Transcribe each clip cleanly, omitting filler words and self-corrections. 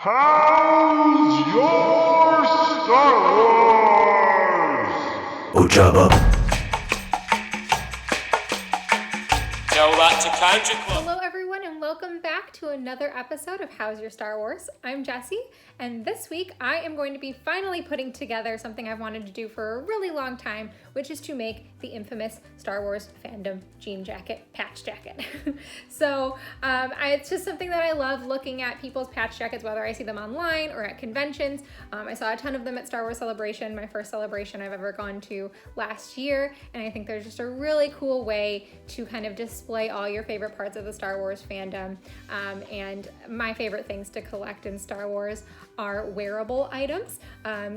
How's your Star Wars? Ojaba. Hello everyone and welcome back to another episode of How's Your Star Wars. I'm Jessie, and this week I am going to be finally putting together something I've wanted to do for a really long time, which is to make the infamous Star Wars fandom jean jacket, patch jacket. So it's just something that I love, looking at people's patch jackets, whether I see them online or at conventions. I saw a ton of them at Star Wars Celebration, my first celebration I've ever gone to last year, and I think they're just a really cool way to kind of display all your favorite parts of the Star Wars fandom. And my favorite things to collect in Star Wars are wearable items,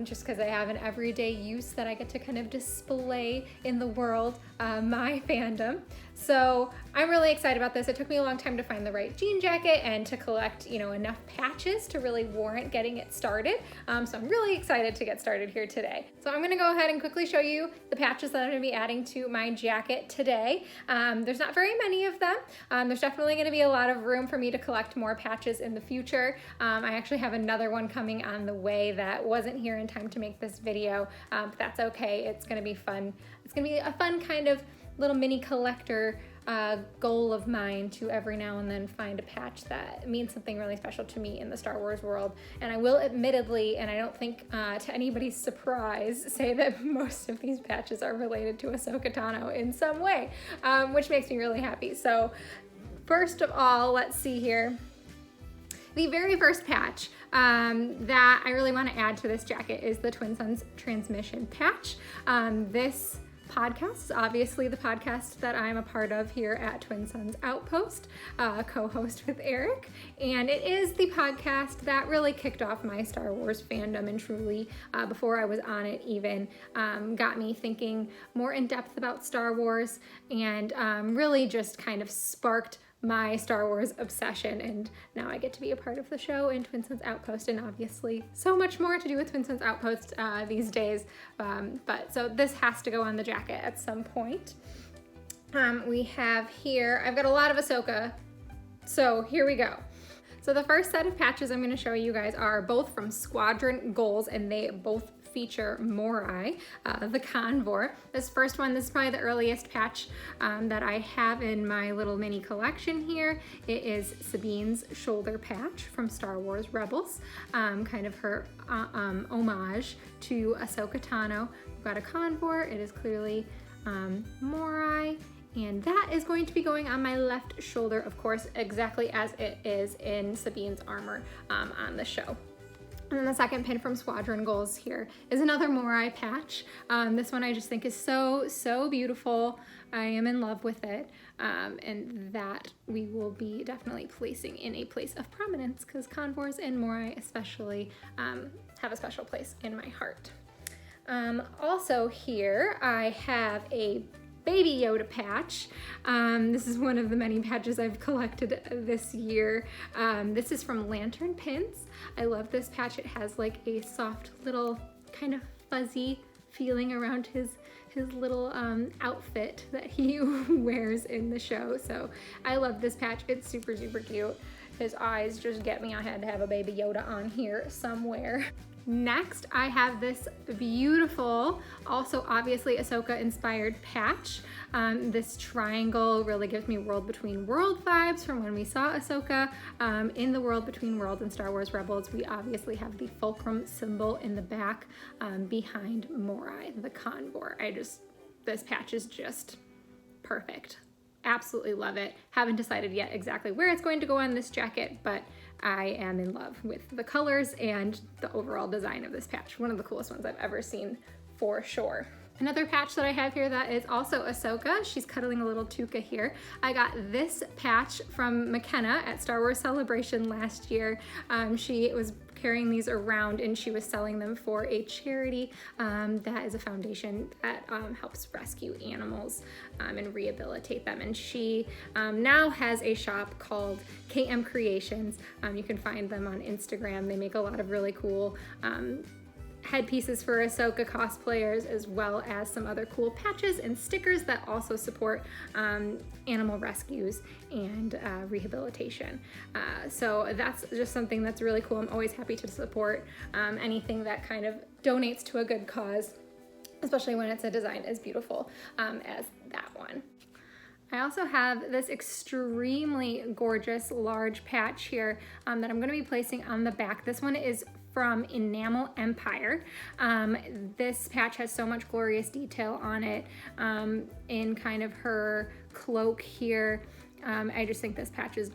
just because they have an everyday use that I get to kind of display in the world, my fandom. So I'm really excited about this. It took me a long time to find the right jean jacket and to collect, enough patches to really warrant getting it started. So I'm really excited to get started here today. So I'm gonna go ahead and quickly show you the patches that I'm gonna be adding to my jacket today. There's not very many of them. There's definitely gonna be a lot of room for me to collect more patches in the future. I actually have another one coming on the way that wasn't here in time to make this video, but that's okay. It's gonna be fun. It's gonna be a fun kind of little mini collector goal of mine to every now and then find a patch that means something really special to me in the Star Wars world. And I will admittedly, and I don't think to anybody's surprise, say that most of these patches are related to Ahsoka Tano in some way, which makes me really happy. So first of all, let's see here. The very first patch that I really want to add to this jacket is the Twin Suns transmission patch. This podcast is obviously the podcast that I'm a part of here at Twin Suns Outpost, co-host with Eric, and it is the podcast that really kicked off my Star Wars fandom, and truly, before I was on it even, got me thinking more in depth about Star Wars, and really just kind of sparked my Star Wars obsession. And now I get to be a part of the show in Twin Suns Outpost, and obviously so much more to do with Twin Suns Outpost these days. But so this has to go on the jacket at some point. We have here, I've got a lot of Ahsoka, so here we go. So the first set of patches I'm going to show you guys are both from Squadron Goals, and they both feature Morai, the Convor. This first one, this is probably the earliest patch that I have in my little mini collection here. It is Sabine's shoulder patch from Star Wars Rebels, kind of her homage to Ahsoka Tano. We've got a Convor. It is clearly Morai. And that is going to be going on my left shoulder, of course, exactly as it is in Sabine's armor on the show. And then the second pin from Squadron Goals here is another Morai patch. This one I just think is so beautiful. I am in love with it. And that we will be definitely placing in a place of prominence, because Convors and Morai especially have a special place in my heart. Also here I have a Baby Yoda patch. This is one of the many patches I've collected this year. This is from Lantern Pins. I love this patch. It has like a soft little kind of fuzzy feeling around his little outfit that he wears in the show. So I love this patch. It's super cute. His eyes just get me. I had to have a Baby Yoda on here somewhere. Next, I have this beautiful, also obviously Ahsoka inspired patch. This triangle really gives me World Between World vibes from when we saw Ahsoka in the World Between Worlds in Star Wars Rebels. We obviously have the fulcrum symbol in the back behind Morai, the Convor. This patch is just perfect. Absolutely love it. Haven't decided yet exactly where it's going to go on this jacket, but I am in love with the colors and the overall design of this patch. One of the coolest ones I've ever seen, for sure. Another patch that I have here that is also Ahsoka. She's cuddling a little Tuca here. I got this patch from McKenna at Star Wars Celebration last year. She was carrying these around and she was selling them for a charity that is a foundation that helps rescue animals and rehabilitate them. And she now has a shop called KM Creations. You can find them on Instagram. They make a lot of really cool headpieces for Ahsoka cosplayers, as well as some other cool patches and stickers that also support animal rescues and rehabilitation. So that's just something that's really cool. I'm always happy to support anything that kind of donates to a good cause, especially when it's a design as beautiful as that one. I also have this extremely gorgeous large patch here that I'm going to be placing on the back. This one is from Enamel Empire. This patch has so much glorious detail on it in kind of her cloak here. I just think this patch is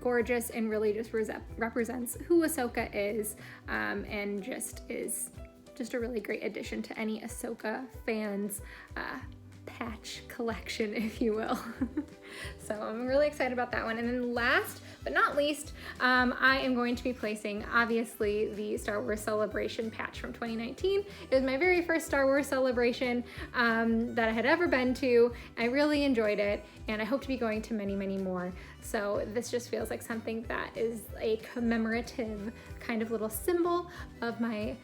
gorgeous and really just represents who Ahsoka is, and just is just a really great addition to any Ahsoka fans patch collection, if you will. So I'm really excited about that one. And then last but not least, I am going to be placing, obviously, the Star Wars Celebration patch from 2019. It was my very first Star Wars Celebration that I had ever been to. I really enjoyed it, and I hope to be going to many, many more. So this just feels like something that is a commemorative kind of little symbol of my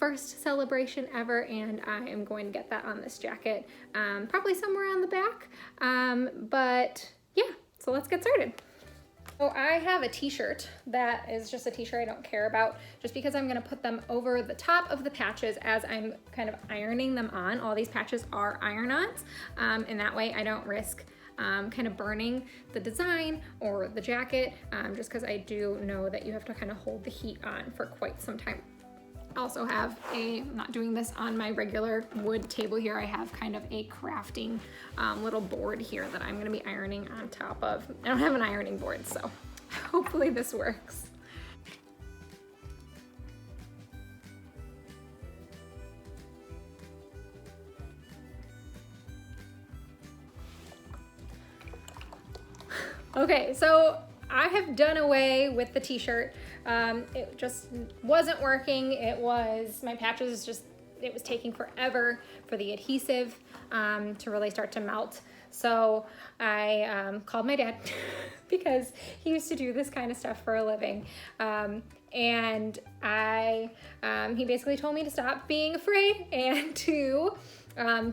first celebration ever, and I am going to get that on this jacket, probably somewhere on the back, but yeah, so let's get started. So I have a t-shirt that is just a t-shirt I don't care about, just because I'm gonna put them over the top of the patches as I'm kind of ironing them on. All these patches are iron-ons, and that way I don't risk kind of burning the design or the jacket, just because I do know that you have to kind of hold the heat on for quite some time. I also have I'm not doing this on my regular wood table here, I have kind of a crafting little board here that I'm gonna be ironing on top of. I don't have an ironing board, so hopefully this works. Okay, so I have done away with the t-shirt. It just wasn't working. My patches it was taking forever for the adhesive to really start to melt. So I called my dad because he used to do this kind of stuff for a living. And he basically told me to stop being afraid and to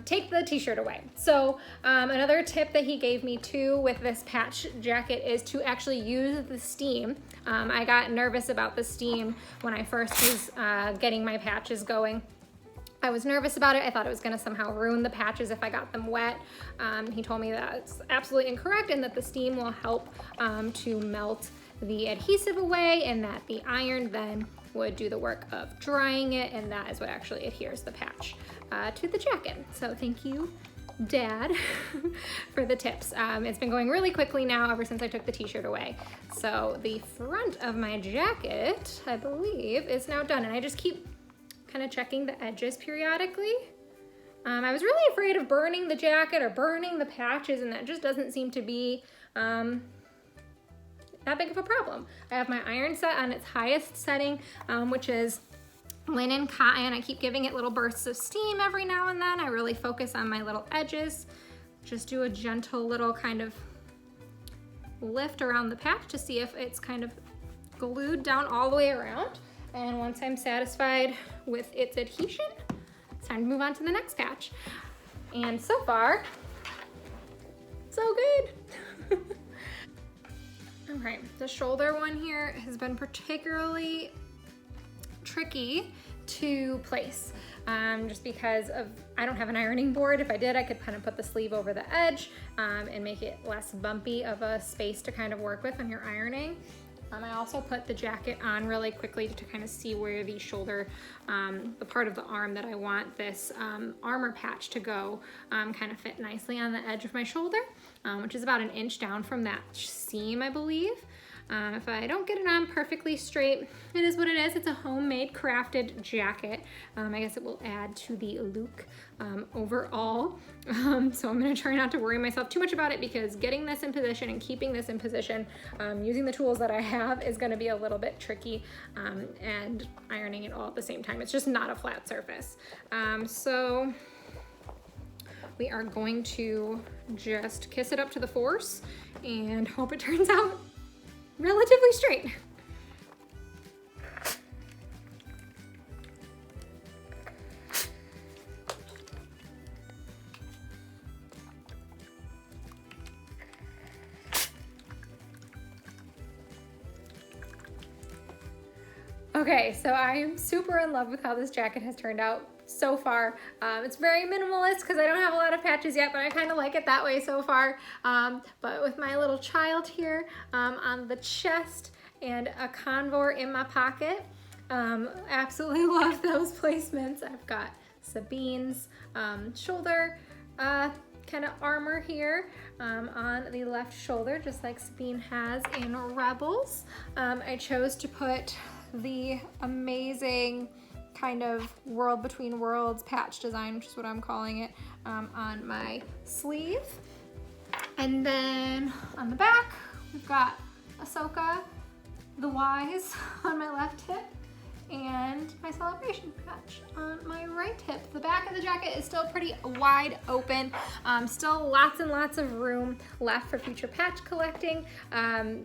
take the t-shirt away. So another tip that he gave me too with this patch jacket is to actually use the steam. I got nervous about the steam when I first was getting my patches going. I was nervous about it. I thought it was gonna somehow ruin the patches if I got them wet. He told me that's absolutely incorrect, and that the steam will help to melt the adhesive away, and that the iron then would do the work of drying it, and that is what actually adheres the patch to the jacket. So thank you, Dad, for the tips. It's been going really quickly now ever since I took the t-shirt away. So the front of my jacket, I believe, is now done, and I just keep kind of checking the edges periodically. I was really afraid of burning the jacket or burning the patches, and that just doesn't seem to be that big of a problem. I have my iron set on its highest setting, which is linen cotton. I keep giving it little bursts of steam every now and then. I really focus on my little edges. Just do a gentle little kind of lift around the patch to see if it's kind of glued down all the way around. And once I'm satisfied with its adhesion, it's time to move on to the next patch. And so far, so good. All right, the shoulder one here has been particularly tricky to place, just because I don't have an ironing board. If I did, I could kind of put the sleeve over the edge and make it less bumpy of a space to kind of work with when you're ironing. I also put the jacket on really quickly to kind of see where the shoulder, the part of the arm that I want this armor patch to go, kind of fit nicely on the edge of my shoulder, which is about 1 inch down from that seam, I believe. If I don't get it on perfectly straight, it is what it is. It's a homemade crafted jacket. I guess it will add to the look overall. So I'm gonna try not to worry myself too much about it, because getting this in position and keeping this in position using the tools that I have is gonna be a little bit tricky, and ironing it all at the same time. It's just not a flat surface. So we are going to just kiss it up to the force and hope it turns out relatively straight. Okay, so I am super in love with how this jacket has turned out so far. It's very minimalist because I don't have a lot of patches yet, but I kind of like it that way so far. But with my little child here on the chest and a convoy in my pocket, absolutely love those placements. I've got Sabine's shoulder kind of armor here on the left shoulder, just like Sabine has in Rebels. I chose to put the amazing kind of World Between Worlds patch design, which is what I'm calling it, on my sleeve. And then on the back, we've got Ahsoka the Wise on my left hip and my celebration patch on my right hip. The back of the jacket is still pretty wide open. Still lots and lots of room left for future patch collecting,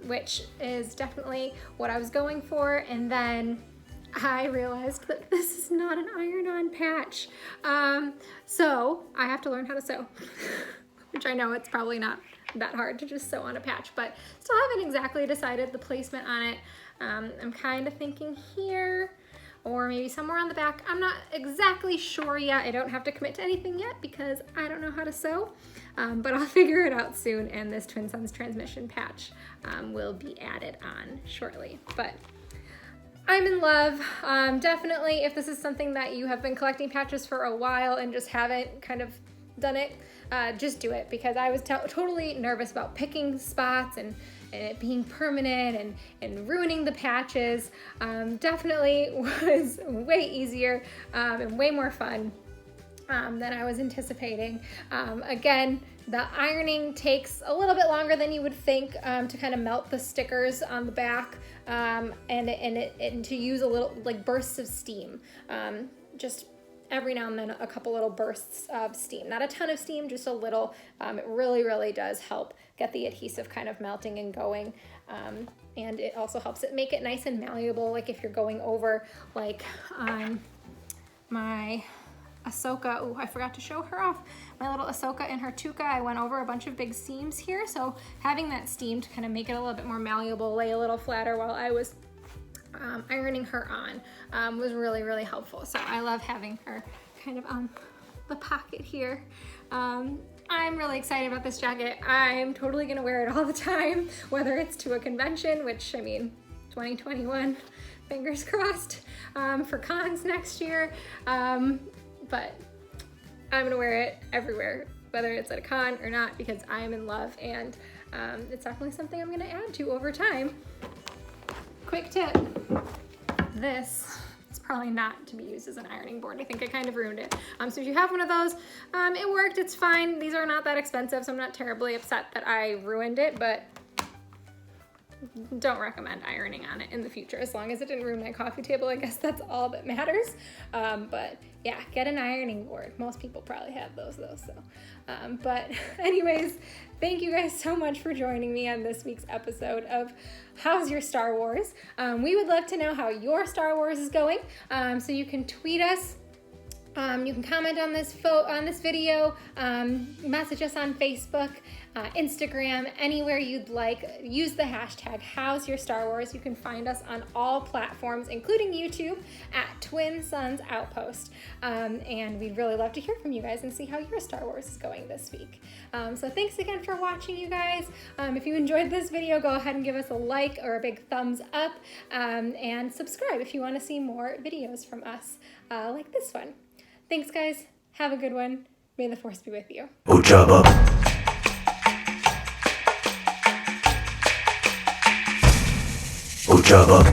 which is definitely what I was going for. And then I realized that this is not an iron-on patch. So I have to learn how to sew, which I know it's probably not that hard to just sew on a patch, but still haven't exactly decided the placement on it. I'm kind of thinking here or maybe somewhere on the back. I'm not exactly sure yet. I don't have to commit to anything yet because I don't know how to sew, but I'll figure it out soon, and this Twin Suns transmission patch will be added on shortly. But I'm in love. Definitely, if this is something that you have been collecting patches for a while and just haven't kind of done it, just do it, because I was totally nervous about picking spots and it being permanent and ruining the patches. Definitely was way easier and way more fun than I was anticipating. Again, the ironing takes a little bit longer than you would think to kind of melt the stickers on the back and to use a little like bursts of steam. Just every now and then a couple little bursts of steam. Not a ton of steam, just a little. It really does help get the adhesive kind of melting and going. And it also helps it make it nice and malleable, like if you're going over like on my Ahsoka. Oh, I forgot to show her off. My little Ahsoka in her tuka, I went over a bunch of big seams here, so having that steam to kind of make it a little bit more malleable, lay a little flatter while I was ironing her on was really helpful. So I love having her kind of on the pocket here. I'm really excited about this jacket. I'm totally gonna wear it all the time, whether it's to a convention, which I mean, 2021, fingers crossed, for cons next year. But I'm gonna wear it everywhere, whether it's at a con or not, because I am in love, and it's definitely something I'm gonna add to over time. Quick tip, this is probably not to be used as an ironing board. I think I kind of ruined it. So if you have one of those, it worked, it's fine. These are not that expensive, so I'm not terribly upset that I ruined it, but don't recommend ironing on it in the future. As long as it didn't ruin my coffee table, I guess that's all that matters. But yeah, get an ironing board. Most people probably have those though. So, but anyways, thank you guys so much for joining me on this week's episode of How's Your Star Wars? We would love to know how your Star Wars is going. So you can tweet us. You can comment on this video, message us on Facebook, Instagram, anywhere you'd like. Use the hashtag How's Your Star Wars. You can find us on all platforms, including YouTube, at Twin Suns Outpost. And we'd really love to hear from you guys and see how your Star Wars is going this week. So thanks again for watching, you guys. If you enjoyed this video, go ahead and give us a like or a big thumbs up, and subscribe if you want to see more videos from us like this one. Thanks, guys. Have a good one. May the Force be with you. Ojaba. Ojaba.